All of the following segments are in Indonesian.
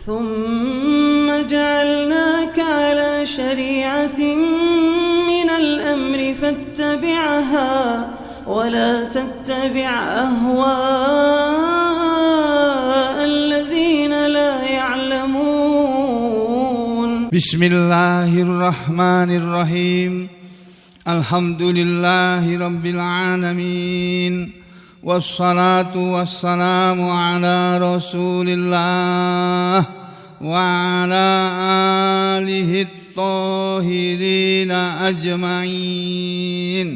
ثم جعلناك على شريعة من الأمر فاتبعها ولا تتبع أهواء الذين لا يعلمون. بسم الله الرحمن الرحيم. الحمد لله رب العالمين والصلاة والسلام على رسول الله وعلى آله الطاهرين أجمعين.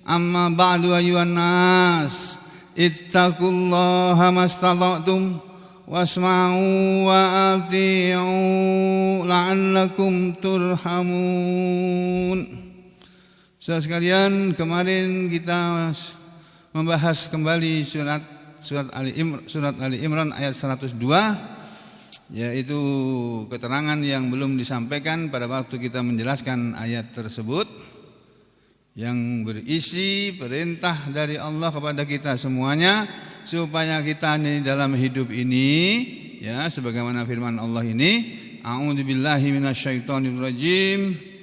أما بعد أيها الناس اتقوا الله ما استطعتم واسمعوا وأطيعوا لعلكم ترحمون. Saudara sekalian, kemarin kita membahas kembali surat Ali Imran ayat 102, yaitu keterangan yang belum disampaikan pada waktu kita menjelaskan ayat tersebut, yang berisi perintah dari Allah kepada kita semuanya supaya kita ini dalam hidup ini, ya, sebagaimana firman Allah ini, a'udzubillahi minasyaitonirrajim.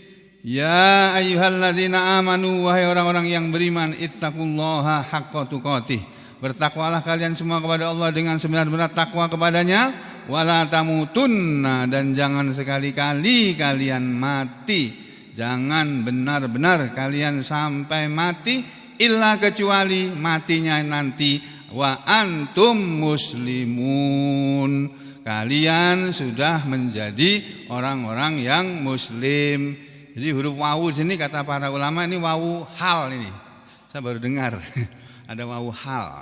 Ya ayyuhalladzina amanu, wahai orang-orang yang beriman, ittaqullaha haqqa tuqatih, bertakwalah kalian semua kepada Allah dengan sebenar-benar takwa kepadanya, wala tamutunna, dan jangan sekali-kali kalian mati, jangan benar-benar kalian sampai mati, illa kecuali matinya nanti wa antum muslimun, kalian sudah menjadi orang-orang yang muslim. Jadi huruf wawu di sini kata para ulama ini wawu hal ini. Saya baru dengar ada wawu hal.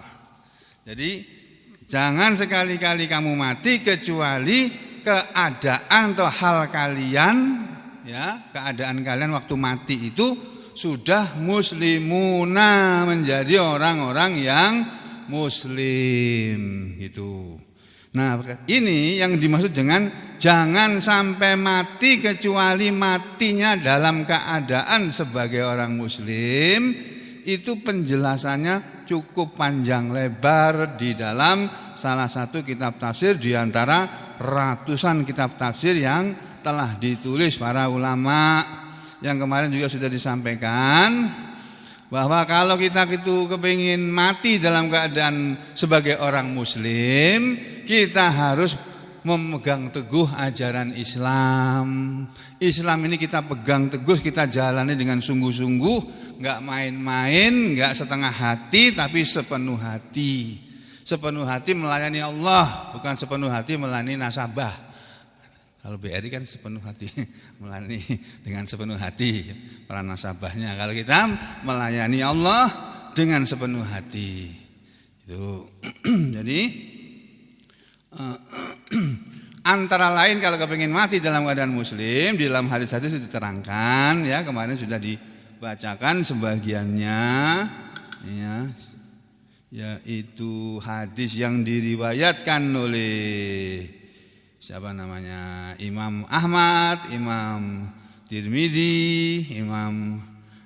Jadi jangan sekali-kali kamu mati kecuali keadaan atau hal kalian, ya, keadaan kalian waktu mati itu sudah muslimuna, menjadi orang-orang yang muslim gitu. Nah, ini yang dimaksud dengan jangan sampai mati kecuali matinya dalam keadaan sebagai orang muslim. Itu penjelasannya cukup panjang lebar di dalam salah satu kitab tafsir di antara ratusan kitab tafsir yang telah ditulis para ulama, yang kemarin juga sudah disampaikan bahwa kalau kita itu kepingin mati dalam keadaan sebagai orang muslim, kita harus memegang teguh ajaran Islam. Islam ini kita pegang teguh, kita jalani dengan sungguh-sungguh, enggak main-main, enggak setengah hati, tapi sepenuh hati. Sepenuh hati melayani Allah, bukan sepenuh hati melayani nasabah. Kalau BRI kan sepenuh hati melayani dengan sepenuh hati para nasabahnya. Kalau kita melayani Allah dengan sepenuh hati. Itu. Jadi antara lain kalau kepingin mati dalam keadaan muslim, di dalam hadis-hadis itu diterangkan, ya, kemarin sudah dibacakan sebagiannya, ya, yaitu hadis yang diriwayatkan oleh siapa namanya, Imam Ahmad, Imam Tirmidzi, Imam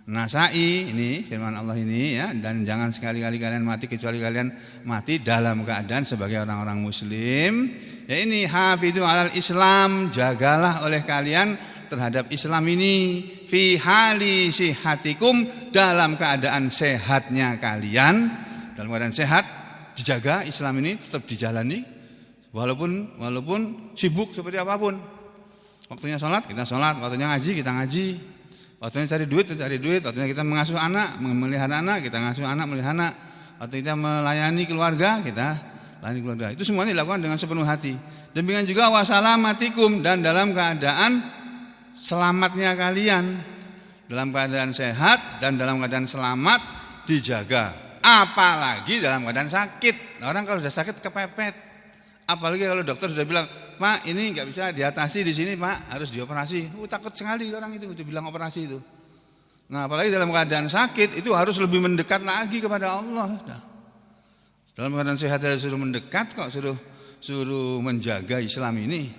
Nasai, ini firman Allah ini, ya, dan jangan sekali-kali kalian mati kecuali kalian mati dalam keadaan sebagai orang-orang muslim. Ya, ini hafidhu alal Islam, jagalah oleh kalian terhadap Islam ini, fi hali sihatikum, dalam keadaan sehatnya kalian, dalam keadaan sehat dijaga Islam ini, tetap dijalani. Walaupun sibuk seperti apapun. Waktunya sholat, kita sholat. Waktunya ngaji, kita ngaji. Waktunya cari duit, kita cari duit. Waktunya kita mengasuh anak, memelihara anak, kita ngasuh anak, memelihara anak. Waktu kita melayani keluarga, kita melayani keluarga. Itu semuanya dilakukan dengan sepenuh hati. Demikian juga wasalamatikum, dan dalam keadaan selamatnya kalian, dalam keadaan sehat dan dalam keadaan selamat dijaga. Apalagi dalam keadaan sakit. Orang kalau sudah sakit kepepet. Apalagi kalau dokter sudah bilang, Pak, ini nggak bisa diatasi di sini, Pak, harus dioperasi. Takut sekali orang itu bilang operasi itu. Nah, apalagi dalam keadaan sakit itu harus lebih mendekat lagi kepada Allah. Nah, dalam keadaan sehat suruh mendekat kok, suruh menjaga Islam ini.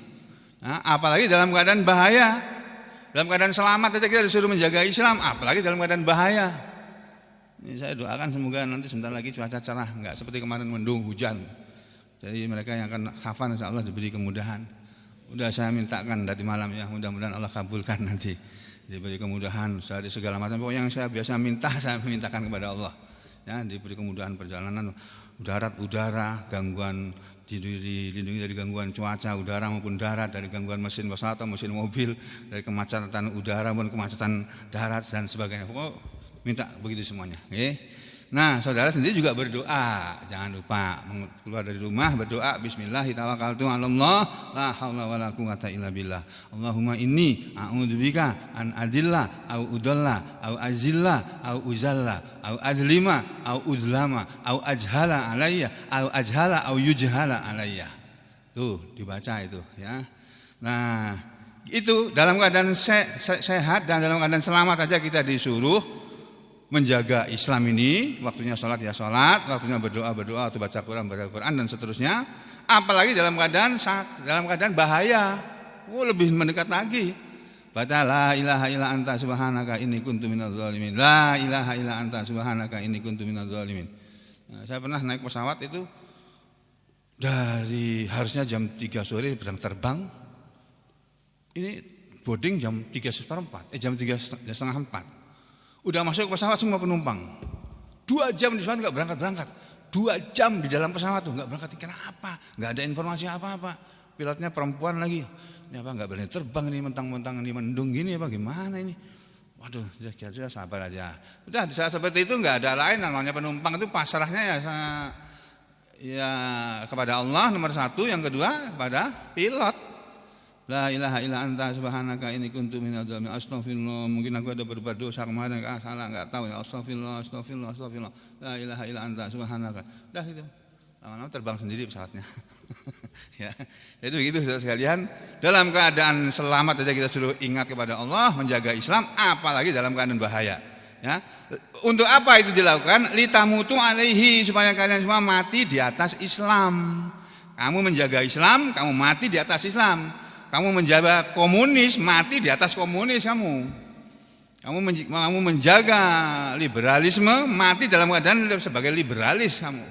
Nah, apalagi dalam keadaan bahaya, dalam keadaan selamat saja kita disuruh menjaga Islam, apalagi dalam keadaan bahaya. Ini saya doakan semoga nanti sebentar lagi cuaca cerah, nggak seperti kemarin mendung hujan. Jadi mereka yang akan khafan insyaallah diberi kemudahan. udah saya mintakan tadi malam ya, mudah-mudahan Allah kabulkan nanti, diberi kemudahan dari segala macam. Pokoknya yang saya biasa minta saya mintakan kepada Allah. Ya, diberi kemudahan perjalanan udara, gangguan dilindungi dari gangguan cuaca udara maupun darat, dari gangguan mesin pesawat atau mesin mobil, dari kemacetan udara maupun kemacetan darat dan sebagainya. Pokoknya minta begitu semuanya. Okay? Nah, saudara sendiri juga berdoa. Jangan lupa keluar dari rumah berdoa, bismillah tawakkaltu 'alallah la haula wala quwata illa billah. Allahumma inni a'udzubika an adilla au udalla au azilla au uzalla au adlima au udlama au ajhala alayya au ajhala au yujhala alayya. Tuh dibaca itu ya. Nah, itu dalam keadaan sehat dan dalam keadaan selamat aja kita disuruh menjaga Islam ini. Waktunya sholat ya sholat, waktunya berdoa atau baca Quran dan seterusnya. Apalagi dalam keadaan bahaya, lebih mendekat lagi. Baca la ilaha illa anta subhanaka inni kuntu minadz zalimin. La ilaha illa anta subhanaka inni kuntu minadz zalimin. Nah, saya pernah naik pesawat itu dari harusnya jam 3 sore sedang terbang. Ini boarding jam 3:15, jam 3:30. Udah masuk pesawat semua penumpang. 2 jam di pesawat nggak berangkat. 2 jam di dalam pesawat tuh nggak berangkat. Kenapa? Nggak ada informasi apa-apa. Pilotnya perempuan lagi. Ini apa nggak berani terbang ini, mentang-mentang ini mendung gini apa gimana ini? Waduh, ya sabar aja. Udah di saat seperti itu nggak ada lain, namanya penumpang itu pasrahnya ya kepada Allah nomor 1, yang kedua kepada pilot. La ilaha illa anta subhanaka inni kuntu minadz zalimin. Astagfirullah, mungkin aku ada berbuat dosa kemarin, salah enggak tahu ya. Astagfirullah. La ilaha illa anta subhanaka. Dah gitu. Lama-lama terbang sendiri pesawatnya. Ya. Jadi begitu saudara sekalian, dalam keadaan selamat saja kita suruh ingat kepada Allah, menjaga Islam, apalagi dalam keadaan bahaya. Ya. Untuk apa itu dilakukan? Litamutu alaihi, supaya kalian semua mati di atas Islam. Kamu menjaga Islam, kamu mati di atas Islam. Kamu menjaga komunis, mati di atas komunis kamu. Kamu menjaga liberalisme, mati dalam keadaan sebagai liberalis kamu.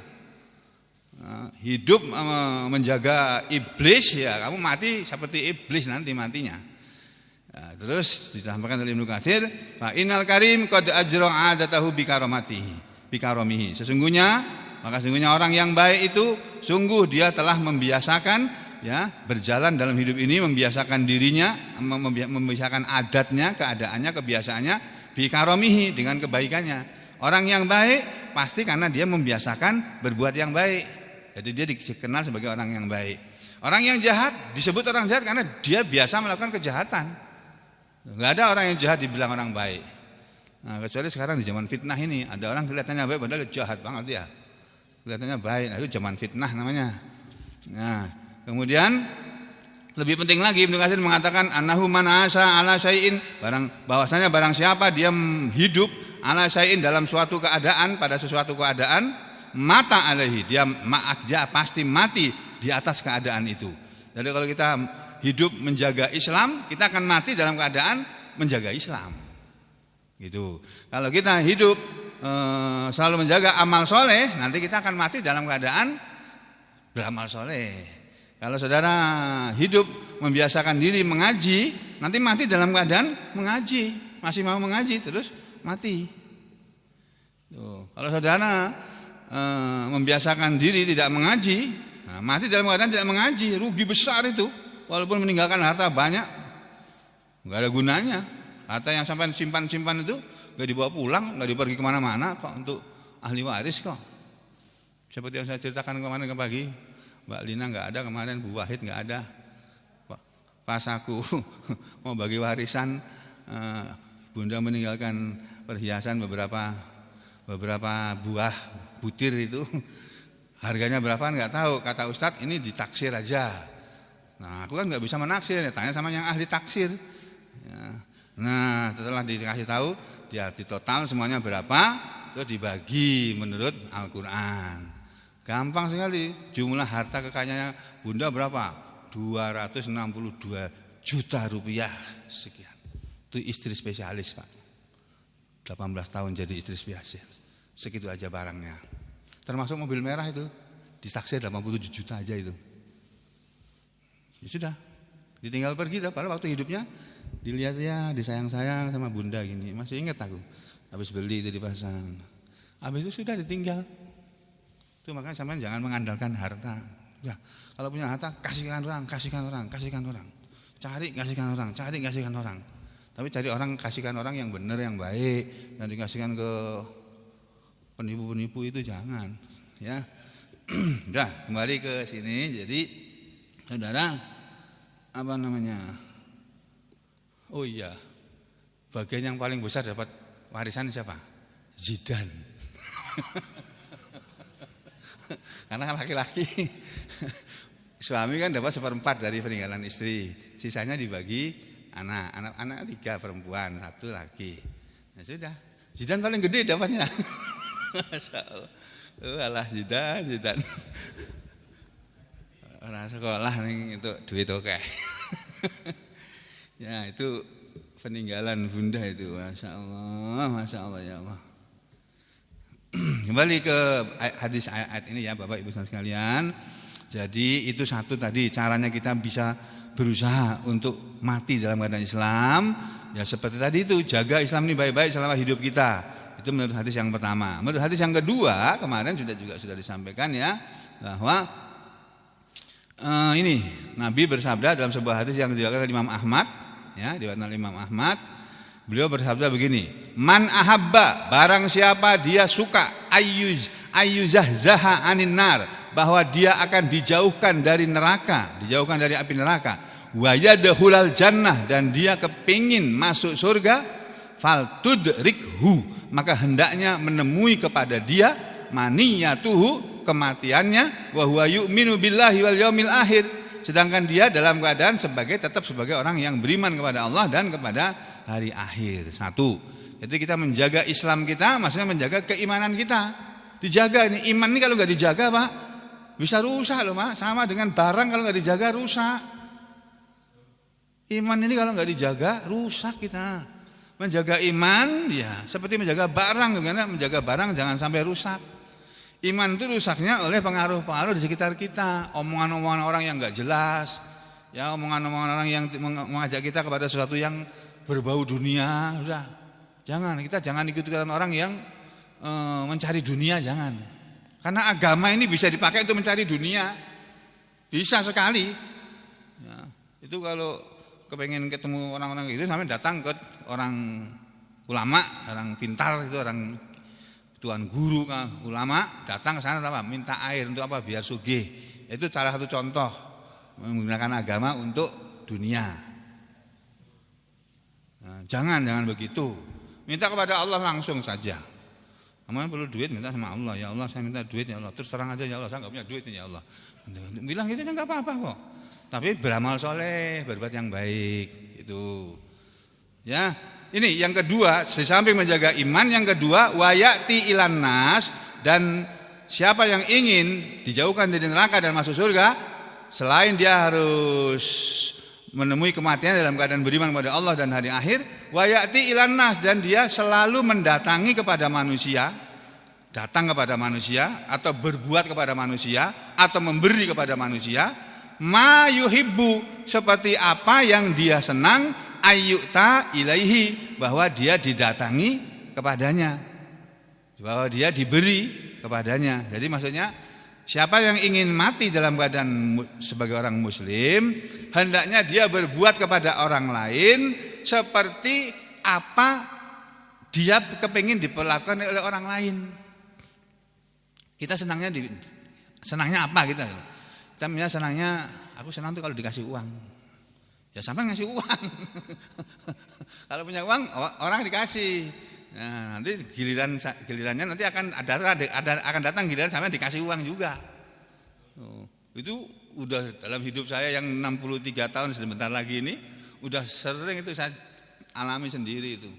Hidup menjaga iblis, ya kamu mati seperti iblis nanti matinya. Terus disampaikan oleh Ibnu Katsir, fa innal karim qad ajra 'adatahu bikaromihi. Sesungguhnya orang yang baik itu sungguh dia telah membiasakan berjalan dalam hidup ini, membiasakan dirinya, membiasakan adatnya, keadaannya, kebiasaannya bikaromihi, dengan kebaikannya. Orang yang baik pasti karena dia membiasakan berbuat yang baik. Jadi dia dikenal sebagai orang yang baik. Orang yang jahat disebut orang jahat karena dia biasa melakukan kejahatan. Enggak ada orang yang jahat dibilang orang baik. Nah, kecuali sekarang di zaman fitnah ini, ada orang kelihatannya baik padahal jahat banget dia. Kelihatannya baik, itu zaman fitnah namanya. Nah, kemudian lebih penting lagi Ibnu Katsir mengatakan annahu man asa ala syai'in, bahwasanya barang siapa dia hidup ala syai'in dalam suatu keadaan, pada sesuatu keadaan, mata alaihi, dia pasti mati di atas keadaan itu. Jadi kalau kita hidup menjaga Islam, kita akan mati dalam keadaan menjaga Islam. Gitu. Kalau kita hidup selalu menjaga amal soleh, nanti kita akan mati dalam keadaan beramal soleh. Kalau saudara hidup membiasakan diri mengaji, nanti mati dalam keadaan mengaji, masih mau mengaji terus mati. Tuh. Kalau saudara membiasakan diri tidak mengaji, mati dalam keadaan tidak mengaji, rugi besar itu. Walaupun meninggalkan harta banyak, nggak ada gunanya. Harta yang sampai simpan itu nggak dibawa pulang, nggak dipergi kemana-mana kok, untuk ahli waris kok. Seperti yang saya ceritakan kemarin ke pagi. Mbak Lina nggak ada kemarin, Bu Wahid nggak ada. Pas aku mau bagi warisan, Bunda meninggalkan perhiasan beberapa buah butir itu. Harganya berapa nggak tahu. Kata Ustadz ini ditaksir aja. Nah aku kan nggak bisa menaksir, ya tanya sama yang ahli taksir. Ya. Nah setelah dikasih tahu, dia ditotal semuanya berapa, terus dibagi menurut Al-Quran. Gampang sekali. Jumlah harta kekayaannya Bunda berapa? 262 juta rupiah sekian. Itu istri spesialis Pak. 18 tahun jadi istri spesialis. Segitu aja barangnya. Termasuk mobil merah itu ditaksir 87 juta aja itu. Ya sudah. Ditinggal pergi, padahal waktu hidupnya dilihat ya, disayang-sayang sama bunda gini. Masih ingat aku, habis beli itu dipasang. Habis itu sudah ditinggal. Itu makanya sampean jangan mengandalkan harta. Ya, kalau punya harta kasihkan orang. Cari kasihkan orang. Tapi cari orang, kasihkan orang yang benar, yang baik, dan dikasihkan ke penipu-penipu itu jangan, ya. Udah, kembali ke sini. Jadi saudara, apa namanya? Oh iya, bagian yang paling besar dapat warisan siapa? Zidane. Karena laki-laki, suami kan dapat 1/4 dari peninggalan istri, sisanya dibagi anak 3 perempuan, 1 laki. Ya sudah, Zidane paling gede dapatnya. Masya Allah. Alah Zidane. Orang sekolah nih itu duit oke. Ya itu peninggalan bunda itu, Masya Allah ya Allah. Kembali ke hadis ayat ini ya Bapak Ibu sekalian. Jadi itu satu tadi caranya kita bisa berusaha untuk mati dalam keadaan Islam. Ya seperti tadi itu, jaga Islam ini baik-baik selama hidup kita. Itu menurut hadis yang pertama. Menurut hadis yang kedua, kemarin sudah disampaikan ya, bahwa ini Nabi bersabda dalam sebuah hadis yang diriwayatkan Imam Ahmad, ya, diriwayatkan Imam Ahmad. Beliau bersabda begini, man ahabba, barang siapa dia suka ayyuzahzaha anin nar, bahwa dia akan dijauhkan dari neraka, dijauhkan dari api neraka, wa yadkhulal jannah, dan dia kepingin masuk surga, faltudrikhu, maka hendaknya menemui kepada dia maniyatuhu, kematiannya, wa huwa yu'minu billahi wal yaumil akhir, sedangkan dia dalam keadaan tetap sebagai orang yang beriman kepada Allah dan kepada hari akhir. Satu, jadi kita menjaga Islam kita, maksudnya menjaga keimanan kita. Dijaga ini, iman ini kalau nggak dijaga Pak, bisa rusak loh Pak. Sama dengan barang kalau nggak dijaga rusak. Iman ini kalau nggak dijaga rusak kita. Menjaga iman ya seperti menjaga barang, karena menjaga barang jangan sampai rusak. Iman itu rusaknya oleh pengaruh-pengaruh di sekitar kita, omongan-omongan orang yang nggak jelas, ya, omongan-omongan orang yang mengajak kita kepada sesuatu yang berbau dunia. Udah, kita jangan ikut-ikutan orang yang mencari dunia, jangan. Karena agama ini bisa dipakai untuk mencari dunia, bisa sekali. Ya, itu kalau kepengen ketemu orang-orang itu, sampai datang ke orang ulama, orang pintar itu, orang tuan guru, ulama, datang ke sana apa? Minta air untuk apa? Biar sugih. Itu salah satu contoh menggunakan agama untuk dunia. Nah, jangan begitu. Minta kepada Allah langsung saja. Kamu perlu duit, minta sama Allah. Ya Allah, saya minta duit ya Allah. Terus terang aja ya Allah, saya nggak punya duit ya Allah. Bilang gitu nggak apa-apa kok. Tapi beramal soleh, berbuat yang baik itu. Ya, ini yang kedua, di samping menjaga iman, yang kedua wayati ilan nas, dan siapa yang ingin dijauhkan dari neraka dan masuk surga, selain dia harus menemui kematian dalam keadaan beriman kepada Allah dan hari akhir, wayati ilan nas, dan dia selalu mendatangi kepada manusia, datang kepada manusia atau berbuat kepada manusia atau memberi kepada manusia, ma yuhibbu, seperti apa yang dia senang, ayyuta ilaihi, bahwa dia didatangi kepadanya, bahwa dia diberi kepadanya. Jadi maksudnya siapa yang ingin mati dalam keadaan sebagai orang muslim, hendaknya dia berbuat kepada orang lain seperti apa dia kepingin diperlakukan oleh orang lain. Kita senangnya apa kita? Kita punya senangnya, aku senang tuh kalau dikasih uang. Ya sampai ngasih uang. Kalau punya uang orang dikasih. Nah, nanti gilirannya nanti akan datang giliran sampai dikasih uang juga. Itu udah dalam hidup saya yang 63 tahun sebentar lagi ini, udah sering itu saya alami sendiri itu.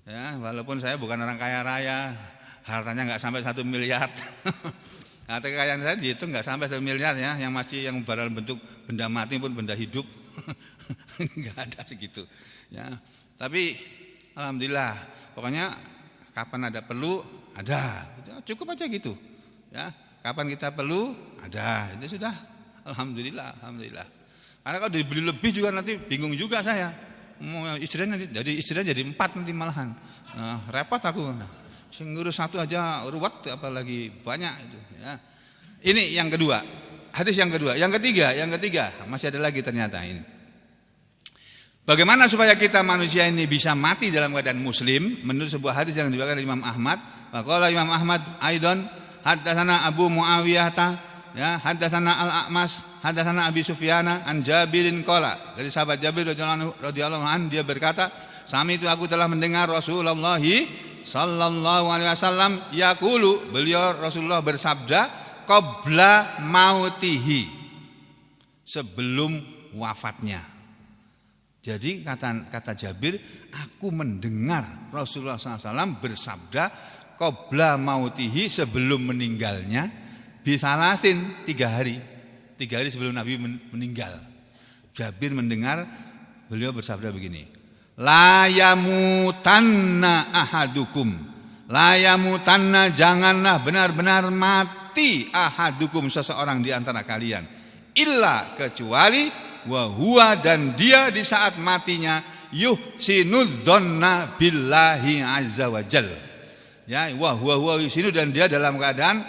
Ya, walaupun saya bukan orang kaya raya, hartanya nggak sampai 1 miliar. Harta kekayaan saya dihitung nggak sampai 1 miliar ya, yang masih yang dalam bentuk benda mati pun benda hidup nggak ada segitu. Ya, tapi alhamdulillah, pokoknya kapan ada perlu ada, cukup aja gitu. Ya, kapan kita perlu ada, itu sudah alhamdulillah. Karena kalau dibeli lebih juga nanti bingung juga saya. Mau istrinya jadi 4 nanti malahan. Nah, repot aku. Nah, ngurus satu aja ruwet apalagi banyak itu ya. Ini yang kedua. Hadis yang kedua. Yang ketiga masih ada lagi ternyata ini. Bagaimana supaya kita manusia ini bisa mati dalam keadaan muslim? Menurut sebuah hadis yang diriwayatkan oleh Imam Ahmad. Maka Imam Ahmad Aidon haddatsana Abu Muawiyah ya, haddatsana Al-A'mas, haddatsana Abi Sufyana an Jabirin qala. Dari sahabat Jabir radhiyallahu anhu dia berkata, "Sami itu aku telah mendengar Rasulullah sallallahu alaihi wasallam yaqulu." Beliau Rasulullah bersabda, "Qabla mautihi." Sebelum wafatnya. Jadi kata Jabir, aku mendengar Rasulullah SAW bersabda qabla mautihi, sebelum meninggalnya, bisalasin 3 hari sebelum Nabi meninggal. Jabir mendengar beliau bersabda begini, la yamutanna ahadukum, la yamutanna, janganlah benar-benar mati ahadukum, seseorang di antara kalian, illa, kecuali wa huwa, dan dia di saat matinya yuhsinudzonna billahi azza wajal. Ya, wa huwa yuhsinu, dan dia dalam keadaan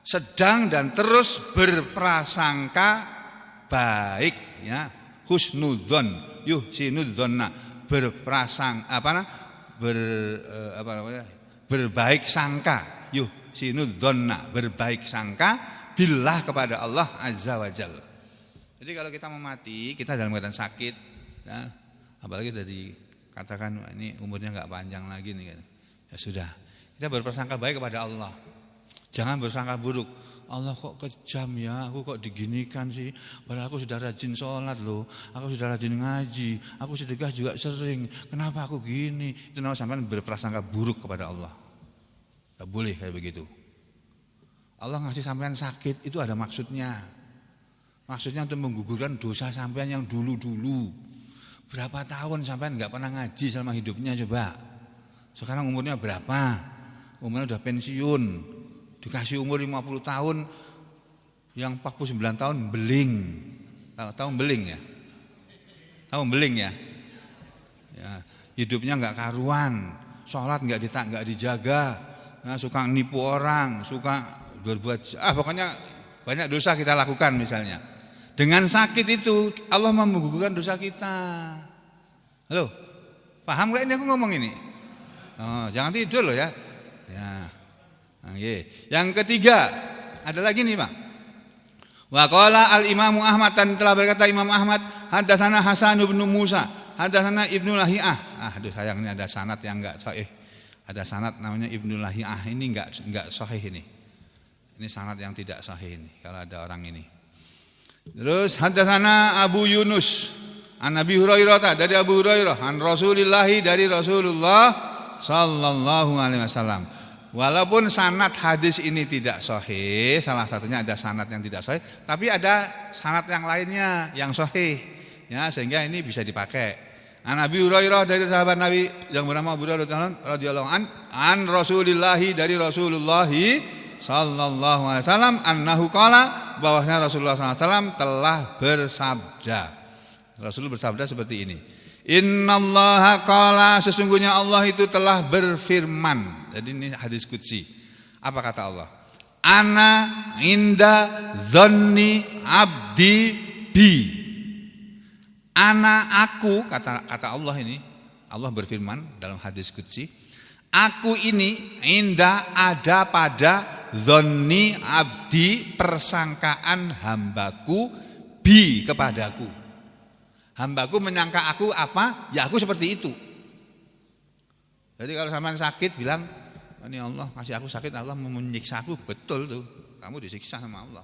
sedang dan terus berprasangka baik, ya. Husnudzon, yuhsinudzonna, berbaik sangka, yuhsinudzonna, berbaik sangka billah, kepada Allah azza wajal. Jadi kalau kita mau mati, kita dalam keadaan sakit, ya, apalagi sudah dikatakan ini umurnya nggak panjang lagi nih, ya sudah, kita berprasangka baik kepada Allah. Jangan bersangka buruk. Allah kok kejam ya, aku kok diginikan sih. Padahal aku sudah rajin sholat loh, aku sudah rajin ngaji, aku sedekah juga sering. Kenapa aku gini? Itu namanya sampean berprasangka buruk kepada Allah. Tidak boleh kayak begitu. Allah ngasih sampean sakit itu ada maksudnya. Maksudnya untuk menggugurkan dosa sampean yang dulu-dulu. Berapa tahun sampean enggak pernah ngaji selama hidupnya, coba. Sekarang umurnya berapa? Umurnya udah pensiun. Dikasih umur 50 tahun, yang 49 tahun beling. Tahu beling ya? Tahu beling ya? Ya, hidupnya enggak karuan, sholat enggak dijaga, nah, suka nipu orang, suka berbuat, pokoknya banyak dosa kita lakukan misalnya. Dengan sakit itu Allah menggugurkan dosa kita. Halo, paham gak ini aku ngomong ini? Oh, jangan tidur loh ya. Ya. Okay. Yang ketiga ada lagi nih Pak. Wa qala al-Imam Ahmad, dan telah berkata Imam Ahmad, haddatsana Hasan bin Musa, haddatsana Ibnu Lahiyah. Aduh sayang, ini ada sanad yang enggak sahih. Ada sanad namanya Ibnu Lahiyah, ini enggak sahih ini. Ini sanad yang tidak sahih ini kalau ada orang ini. Terus haddatsana Abu Yunus an Abi Hurairah, dari Abu Hurairah, an Rasulillah, dari Rasulullah sallallahu alaihi wasallam. Walaupun sanad hadis ini tidak sahih, salah satunya ada sanad yang tidak sahih, tapi ada sanad yang lainnya yang sahih, ya, sehingga ini bisa dipakai. An Abi Hurairah, dari sahabat Nabi yang bernama Abu Hurairah radhiyallahu an Rasulillah, dari Rasulullah sallallahu alaihi wasallam, annahu qala, bahwasanya Rasulullah sallallahu alaihi wasallam telah bersabda. Rasul bersabda seperti ini. Innallaha qala, sesungguhnya Allah itu telah berfirman. Jadi ini hadis qudsi. Apa kata Allah? Ana inda dzanni abdi bi. Ana, aku, kata Allah ini. Allah berfirman dalam hadis qudsi, aku ini inda, ada pada, dzanni abdi, persangkaan hambaku, bi, kepadaku. Hambaku menyangka aku apa? Ya aku seperti itu. Jadi kalau sampean sakit bilang, ini Allah kasih aku sakit, Allah menyiksa aku, betul tuh. Kamu disiksa sama Allah.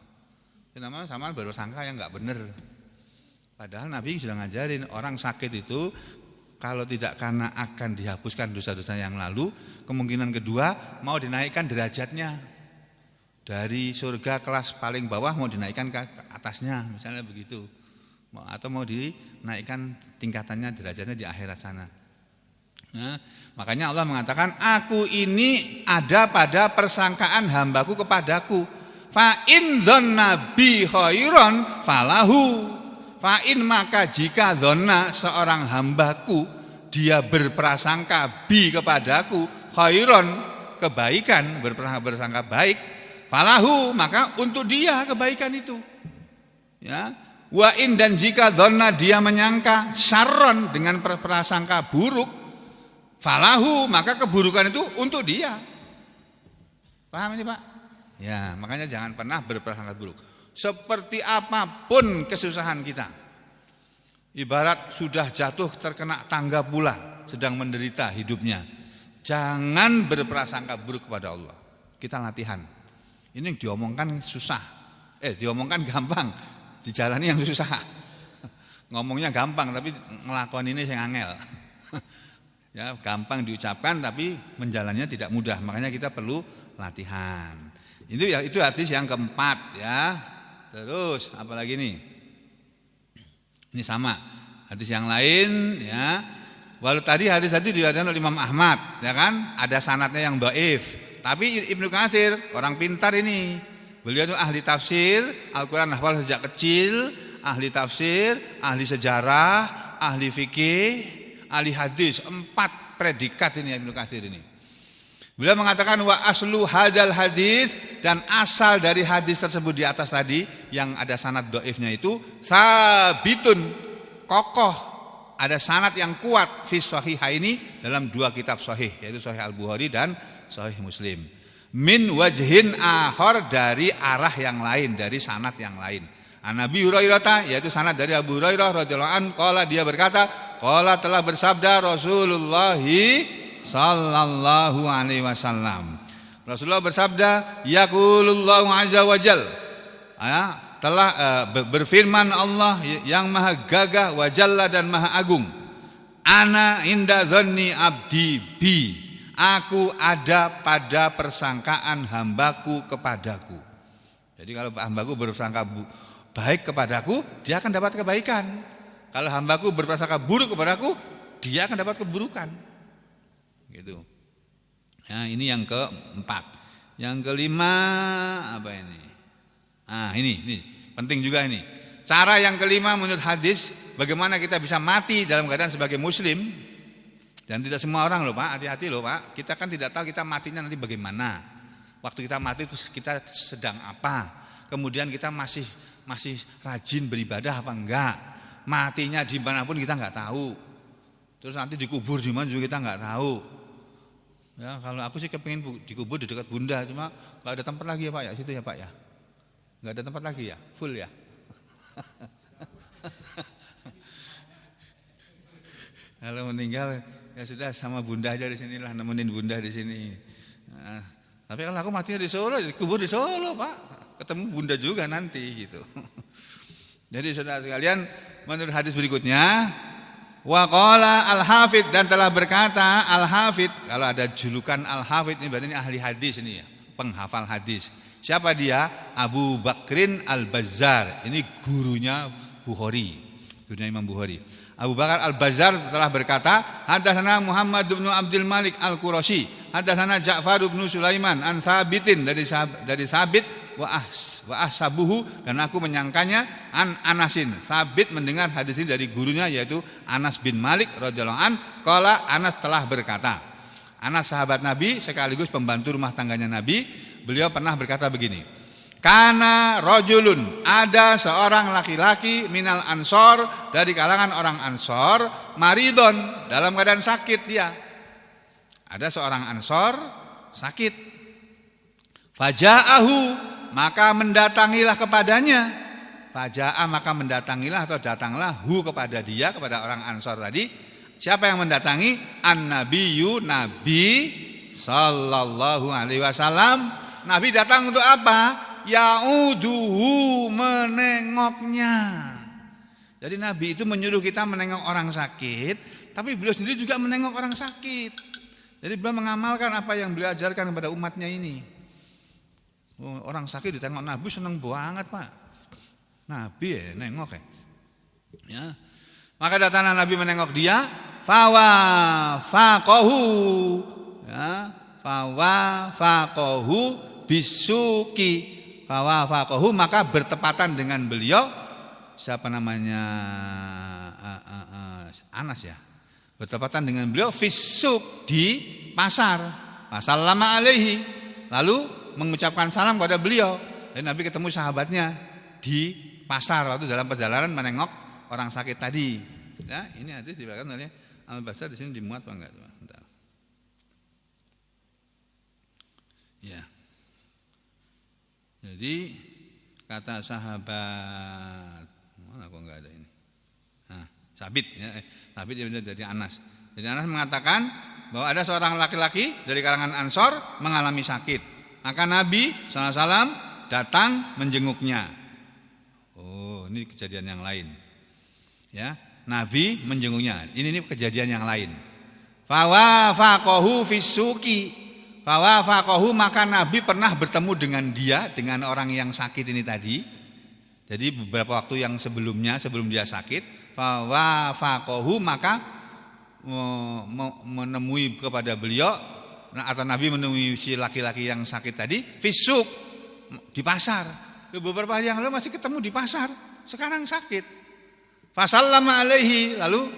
Itu namanya sampean bersangka yang enggak benar. Padahal Nabi sudah ngajarin orang sakit itu kalau tidak karena akan dihapuskan dosa-dosa yang lalu, kemungkinan kedua mau dinaikkan derajatnya. Dari surga kelas paling bawah mau dinaikkan ke atasnya, misalnya begitu. Atau mau dinaikkan tingkatannya, derajatnya di akhirat sana. Nah, makanya Allah mengatakan, aku ini ada pada persangkaan hambaku kepadaku. Fa in dzanna bi khairan falahu Fa'in maka jika dzonna seorang hambaku dia berprasangka bi kepadaku khairon kebaikan, berprasangka baik, falahu maka untuk dia kebaikan itu. Ya, wa in dan jika dzonna dia menyangka syarron dengan prasangka buruk, falahu maka keburukan itu untuk dia. Paham ini Pak? Ya, makanya jangan pernah berprasangka buruk. Seperti apapun kesusahan kita, ibarat sudah jatuh terkena tangga pula, sedang menderita hidupnya, jangan berprasangka buruk kepada Allah. Kita latihan. Ini yang diomongkan susah, diomongkan gampang, dijalani yang susah. Ngomongnya gampang tapi ngelakon ini yang angel. Ya, gampang diucapkan tapi menjalannya tidak mudah. Makanya kita perlu latihan. Itu hadis yang keempat ya. Terus apalagi nih? Ini sama hadis yang lain ya. Walau tadi hadis diriwayatkan oleh Imam Ahmad ya kan, ada sanadnya yang dhaif. Tapi Ibnu Katsir orang pintar ini. Beliau itu ahli tafsir, Al-Qur'an hafal sejak kecil, ahli tafsir, ahli sejarah, ahli fikih, ahli hadis. 4 predikat ini Ibnu Katsir ini. Beliau mengatakan wa aslu hadzal hadis, dan asal dari hadis tersebut di atas tadi yang ada sanad dhaifnya itu sabitun, kokoh, ada sanad yang kuat fi sahihaini dalam 2 kitab sahih yaitu Sahih Al-Bukhari dan Sahih Muslim. Min wajhin akhar, dari arah yang lain, dari sanad yang lain. Nabi Hurairah, yaitu sanad dari Abu Hurairah radhiyallahu anhu, qala dia berkata, qala telah bersabda Rasulullah sallallahu alaihi wasallam. Rasulullah bersabda, yaqulullahu azza wajal, telah berfirman Allah yang maha gagah wa jalla dan maha agung, ana inda dzanni abdi bi, aku ada pada persangkaan hambaku kepadaku. Jadi kalau hambaku bersangka baik kepadaku, dia akan dapat kebaikan. Kalau hambaku berprasangka buruk kepadaku, dia akan dapat keburukan. Gitu. Nah, ini yang keempat. Yang kelima apa ini? Ini penting juga ini. Cara yang kelima menurut hadis, bagaimana kita bisa mati dalam keadaan sebagai muslim. Dan tidak semua orang loh Pak, hati-hati loh Pak. Kita kan tidak tahu kita matinya nanti bagaimana. Waktu kita mati itu kita sedang apa? Kemudian kita masih rajin beribadah apa enggak? Matinya di manapun kita enggak tahu. Terus nanti dikubur di mana juga kita enggak tahu. Ya, kalau aku sih kepengin dikubur di dekat Bunda, cuma enggak ada tempat lagi ya Pak ya, situ ya Pak ya. Enggak ada tempat lagi ya, full ya. Kalau meninggal ya sudah sama Bunda aja di sinilah, nemenin Bunda di sini. Nah, tapi kalau aku matinya di Solo, kubur di Solo Pak, ketemu Bunda juga nanti gitu. Jadi saudara sekalian, menurut hadis berikutnya, wa qala al-hafidz, dan telah berkata al-hafidz. Kalau ada julukan al-hafidz ini berarti ini ahli hadis ini ya, penghafal hadis. Siapa dia? Abu Bakrin Al-Bazzar. Ini gurunya Bukhari, gurunya Imam Bukhari. Abu Bakar Al-Bazzar telah berkata, hadatsana Muhammad bin Abdul Malik Al-Qurashi, hadatsana Ja'far bin Sulaiman an Sabitin, dari Sabit wa ahsabuhu, dan aku menyangkanya an Anasin. Sabit mendengar hadis ini dari gurunya yaitu Anas bin Malik radhiyallahu an, qala Anas telah berkata. Anas sahabat Nabi sekaligus pembantu rumah tangganya Nabi, beliau pernah berkata begini. Kana rajulun, ada seorang laki-laki minal ansor, dari kalangan orang ansor, maridon, dalam keadaan sakit dia. Ada seorang ansor sakit. Faja'ahu, maka mendatangilah kepadanya. Faja'a, maka mendatangilah atau datanglah hu kepada dia, kepada orang ansor tadi. Siapa yang mendatangi? An-nabiyyu, Nabi sallallahu alaihi wasallam. Nabi datang untuk apa? Ya'uduhu, menengoknya. Jadi Nabi itu menyuruh kita menengok orang sakit, tapi beliau sendiri juga menengok orang sakit. Jadi beliau mengamalkan apa yang beliau ajarkan kepada umatnya ini. Orang sakit ditengok Nabi senang banget Pak. Nabi nengok ya. Maka datanglah Nabi menengok dia, fawafaqahu ya, fawafaqahu bisuki, fawafaqahu, maka bertepatan dengan beliau siapa namanya Anas ya, bertepatan dengan beliau fisuk di pasar. Wasallama alaihi, lalu mengucapkan salam kepada beliau. Dan Nabi ketemu sahabatnya di pasar waktu dalam perjalanan menengok orang sakit tadi. Ya, ini hadis diriwayatkan oleh Al-Bazzar. Di sini dimuat apa enggak? Bentar. Ya. Jadi kata sahabat, mana kok enggak ada ini? Nah, Sabit ya, Sabit dari Anas. Jadi Anas mengatakan bahwa ada seorang laki-laki dari kalangan Ansor mengalami sakit. Maka Nabi SAW datang menjenguknya. Oh, ini kejadian yang lain. Ya, Nabi menjenguknya. Ini kejadian yang lain. Fawafaqahu fisuki. Fawafaqahu, maka Nabi pernah bertemu dengan dia, dengan orang yang sakit ini tadi. Jadi beberapa waktu yang sebelumnya, sebelum dia sakit, fawafaqahu, maka menemui kepada beliau, atau Nabi menemui si laki-laki yang sakit tadi fisuk di pasar. Beberapa hari yang lalu masih ketemu di pasar, sekarang sakit. Fasallama alaihi, lalu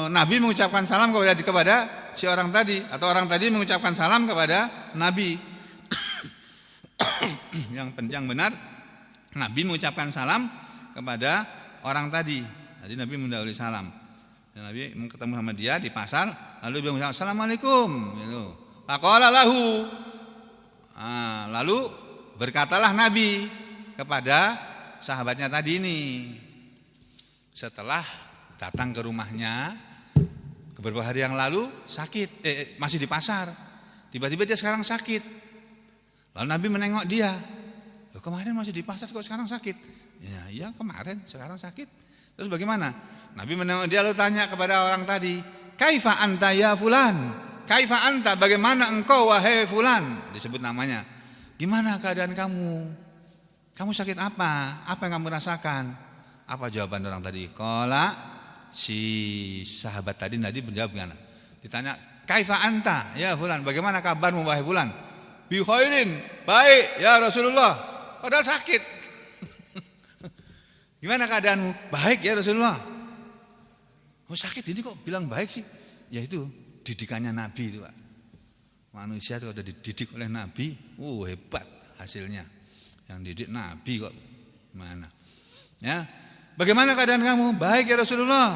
Nabi mengucapkan salam kepada si orang tadi, atau orang tadi mengucapkan salam kepada Nabi. Yang benar, Nabi mengucapkan salam kepada orang tadi. Jadi Nabi mendahului salam. Dan Nabi ketemu sama dia di pasar, lalu dia bilang assalamualaikum. Gitu. Faqala lahu. Lalu berkatalah Nabi kepada sahabatnya tadi ini. Setelah datang ke rumahnya beberapa hari yang lalu sakit, masih di pasar. Tiba-tiba dia sekarang sakit. Lalu Nabi menengok dia. Loh, kemarin masih di pasar kok sekarang sakit? Ya, iya kemarin, sekarang sakit. Terus bagaimana? Nabi menengok dia lalu tanya kepada orang tadi, "Kaifa anta ya fulan?" Kaifa anta, bagaimana engkau wahai fulan? Disebut namanya. Gimana keadaan kamu? Kamu sakit apa? Apa yang kamu rasakan? Apa jawaban orang tadi? Qala, si sahabat tadi menjawab gimana? Ditanya, "Kaifa anta ya fulan? Bagaimana kabarmu wahai fulan?" "Bi khairin." Baik ya Rasulullah. Padahal sakit. Gimana keadaanmu? Baik ya Rasulullah. Oh, sakit ini kok bilang baik sih? Ya itu didikannya Nabi itu, Pak. Manusia itu sudah dididik oleh Nabi, hebat hasilnya. Yang didik Nabi kok mana? Ya. Bagaimana keadaan kamu? Baik ya Rasulullah.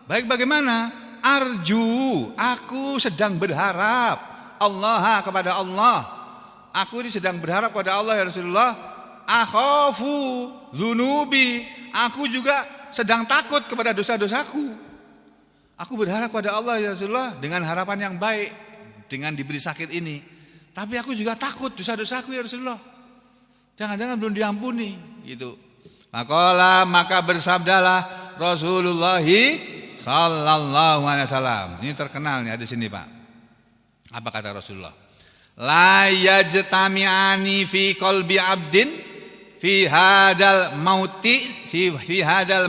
Baik bagaimana? Arju, aku sedang berharap Allah, kepada Allah. Aku ini sedang berharap kepada Allah ya Rasulullah. Akhafu dzunubi, aku juga sedang takut kepada dosa-dosaku. Aku berharap pada Allah ya Rasulullah dengan harapan yang baik, dengan diberi sakit ini. Tapi aku juga takut dosa-dosaku ya Rasulullah. Jangan-jangan belum diampuni gitu. Maka bersabdalah Rasulullah sallallahu alaihi wasallam. Ini terkenal nih di sini, Pak. Apa kata Rasulullah? La yajtami'ani fi qalbi 'abdin fi hadal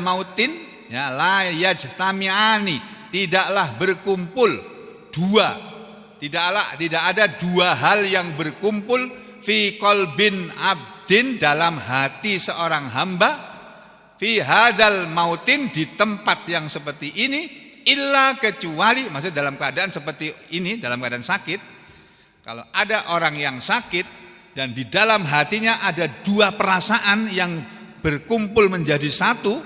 mautin ya, la yajtami'ani, tidaklah berkumpul tidak ada dua hal yang berkumpul fi qalbin abdin, dalam hati seorang hamba, fi hadal mautin, di tempat yang seperti ini, illa, kecuali, maksudnya dalam keadaan seperti ini, dalam keadaan sakit. Kalau ada orang yang sakit dan di dalam hatinya ada dua perasaan yang berkumpul menjadi satu,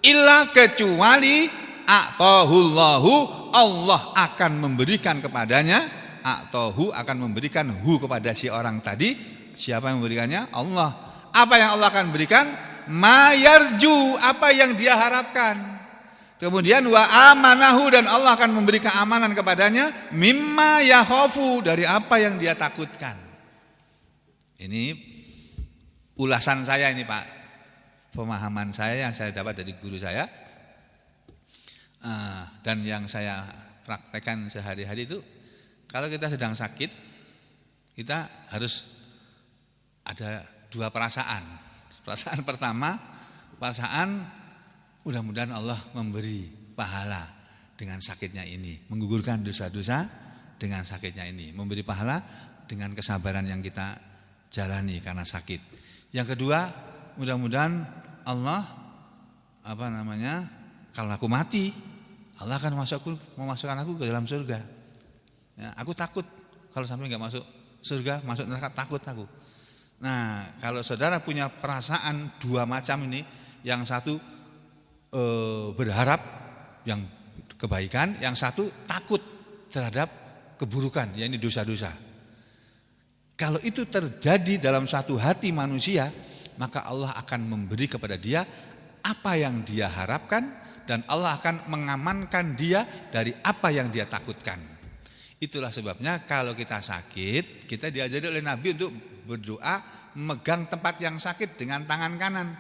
illa, kecuali a'tahullahu, Allah akan memberikan kepadanya, a'tahu, akan memberikan kepada si orang tadi. Siapa yang memberikannya? Allah. Apa yang Allah akan berikan? Ma yarju, apa yang dia harapkan. Kemudian wa amanahu, dan Allah akan memberi keamanan kepadanya, mimma yakhafu, dari apa yang dia takutkan. Ini ulasan saya ini, Pak. Pemahaman saya yang saya dapat dari guru saya. Dan yang saya praktekkan sehari-hari itu, kalau kita sedang sakit, kita harus ada dua perasaan. Perasaan pertama, perasaan mudah-mudahan Allah memberi pahala dengan sakitnya ini, menggugurkan dosa-dosa dengan sakitnya ini, memberi pahala dengan kesabaran yang kita jalani karena sakit. Yang kedua, mudah-mudahan Allah kalau aku mati, Allah akan memasukkan aku ke dalam surga. Ya, aku takut kalau sampai enggak masuk surga, masuk neraka, takut aku. Nah, kalau saudara punya perasaan dua macam ini, yang satu berharap yang kebaikan, yang satu takut terhadap keburukan, yakni dosa-dosa. Kalau itu terjadi dalam satu hati manusia, maka Allah akan memberi kepada dia apa yang dia harapkan, dan Allah akan mengamankan dia dari apa yang dia takutkan. Itulah sebabnya kalau kita sakit, kita diajari oleh Nabi untuk berdoa memegang tempat yang sakit dengan tangan kanan.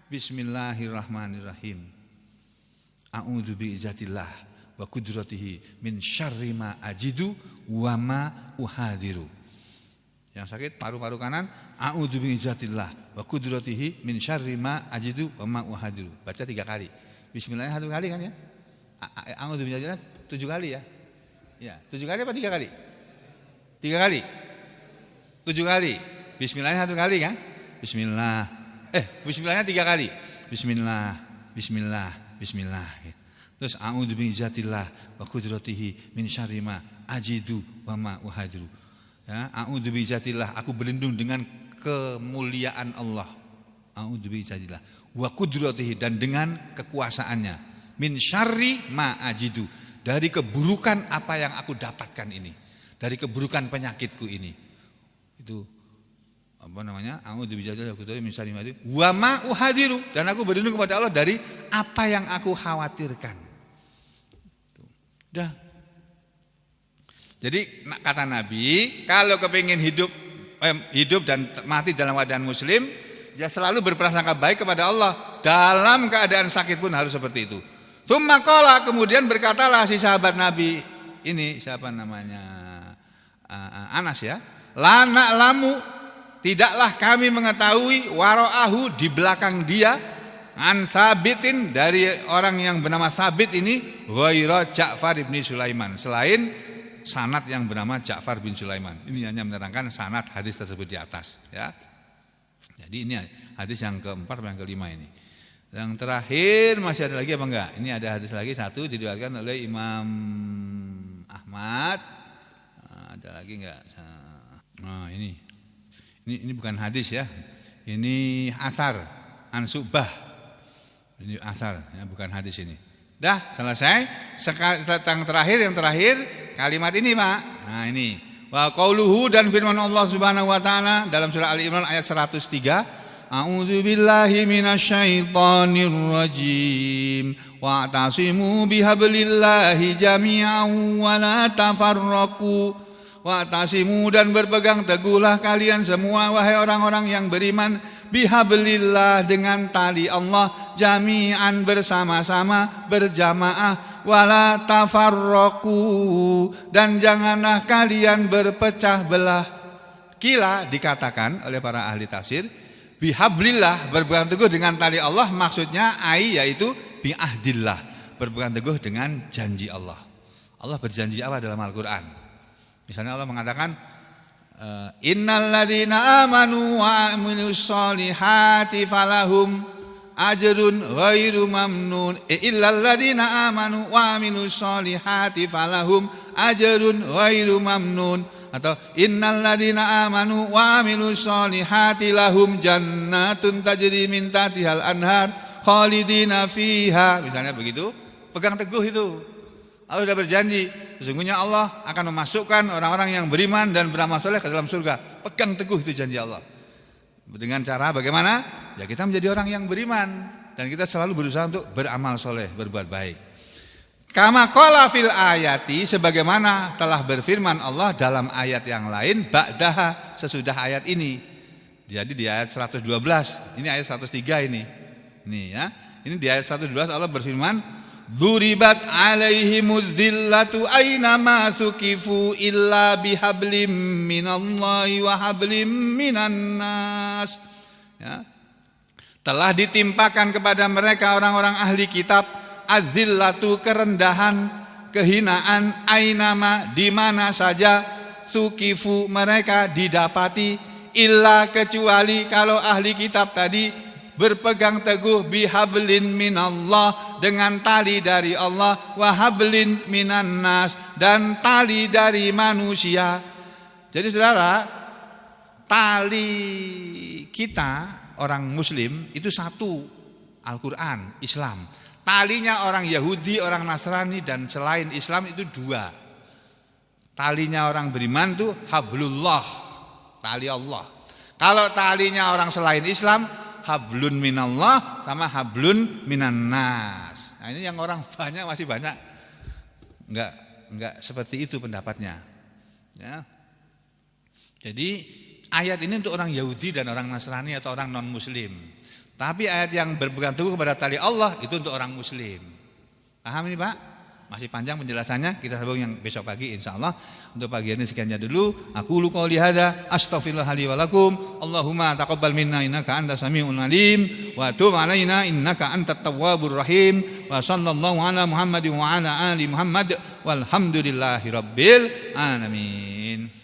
Bismillahirrahmanirrahim. A'udzu bi'izzatillah wa qudratihi min syarri ma ajidu wa ma uhadiru. Yang sakit paru-paru kanan, a'udzu bi'izzatillah wa qudratihi min syarri ma ajidu wa ma uhadiru. Baca 3 kali. Bismillah 1 kali kan ya? A'udzu bi'izzatillah 7 kali ya? Ya, 7 kali apa 3 kali? 3 kali. 7 kali. Bismillahnya 1 kali kan? Bismillahnya 3 kali. Bismillah, bismillah, bismillah. Terus a'udzu bi'izzatillah wa qudratihi min syarri ma ajidu wa ma uhadiru. Ya, a'udzu bi'izzatillah, aku berlindung dengan kemuliaan Allah. A'udzu bi'izzatillah wa qudratihi, dan dengan kekuasaannya. Min syarri ma ajidu, dari keburukan apa yang aku dapatkan ini, dari keburukan penyakitku ini. Itu a'udzu bi'izzatillah wa qudratihi min syarri ma ajidu wa ma uhadiru, dan aku berlindung kepada Allah dari apa yang aku khawatirkan. Dah. Jadi kata Nabi, kalau kepingin hidup dan mati dalam keadaan muslim, ya selalu berprasangka baik kepada Allah. Dalam keadaan sakit pun harus seperti itu. Tsumma qala, kemudian berkatalah si sahabat Nabi ini, siapa namanya? Anas ya. La na'lamu, tidaklah kami mengetahui, wara'ahu, di belakang dia, an Sabitin, dari orang yang bernama Sabit ini, ghaira Ja'far bin Sulaiman, selain sanad yang bernama Ja'far bin Sulaiman. Ini hanya menerangkan sanad hadis tersebut di atas ya. Jadi ini hadis yang keempat atau yang kelima ini. Yang terakhir masih ada lagi apa enggak? Ini ada hadis lagi satu, diriwayatkan oleh Imam Ahmad. Ada lagi enggak? Nah, ini bukan hadis ya. Ini asar an Subah. Ini asar ya, bukan hadis ini. Dah selesai. Yang terakhir kalimat ini, Pak. Nah, ini wa qauluhu, dan firman Allah Subhanahu wa taala dalam surah Ali Imran ayat 103, a'udzu billahi minasyaitonir rajim wa'tasimu bihablillahi jami'an wa la tafarraqu. Wa'tasimu, dan berpegang teguhlah kalian semua wahai orang-orang yang beriman, bihablillah, dengan tali Allah, jami'an, bersama-sama, berjamaah, wala tafarraqu, dan janganlah kalian berpecah belah. Kila, dikatakan oleh para ahli tafsir, bihablillah, berpegang teguh dengan tali Allah, maksudnya yaitu biahdillah, berpegang teguh dengan janji Allah. Allah berjanji apa dalam Al-Qur'an? Misalnya Allah mengatakan, innalladzina amanu wa amilus solihati falahum ajrun ghairu mamnun. Illalladzina amanu wa amilus solihati falahum ajrun ghairu mamnun. Atau innalladzina amanu wa amilus solihati lahum jannatun tajri min tahtihal anhar khalidina fiha. Misalnya begitu, pegang teguh itu. Allah sudah berjanji, sesungguhnya Allah akan memasukkan orang-orang yang beriman dan beramal soleh ke dalam surga. Pegang teguh itu janji Allah. Dengan cara bagaimana? Ya kita menjadi orang yang beriman, dan kita selalu berusaha untuk beramal soleh, berbuat baik. Kama qala fil ayati, sebagaimana telah berfirman Allah dalam ayat yang lain, ba'daha, sesudah ayat ini. Jadi di ayat 112, ini ayat 103 ini. Ini ya. Ini di ayat 112 Allah berfirman, dzuribat alaihimudz zillatu ainama suqifu illa bihablim minallahi wa hablim minan nas. Ya. Telah ditimpakan kepada mereka orang-orang ahli kitab azillatu, kerendahan, kehinaan, ainama, di mana saja, suqifu, mereka didapati, illa, kecuali kalau ahli kitab tadi berpegang teguh bihablin minallah, dengan tali dari Allah, wahablin minan nas, dan tali dari manusia. Jadi saudara, tali kita orang muslim itu satu, Al-Quran, Islam. Talinya orang Yahudi, orang Nasrani dan selain Islam itu dua. Talinya orang beriman itu hablullah, tali Allah. Kalau talinya orang selain Islam, hablun minallah sama hablun minan nas. Nah, ini yang orang banyak, masih banyak enggak seperti itu pendapatnya. Ya. Jadi ayat ini untuk orang Yahudi dan orang Nasrani atau orang non muslim. Tapi ayat yang berpegang teguh kepada tali Allah itu untuk orang muslim. Paham ini Pak? Masih panjang penjelasannya, kita sambung yang besok pagi insyaallah. Untuk pagi ini sekiannya dulu. Aku lu qouli hadza astaghfirullah li wa lakum. Allahumma taqabbal minna innaka antas samiul alim wa tub alaina innaka antat tawwabur rahim. Wa sallallahu ala Muhammadin wa ala ali Muhammad walhamdulillahi rabbil alamin.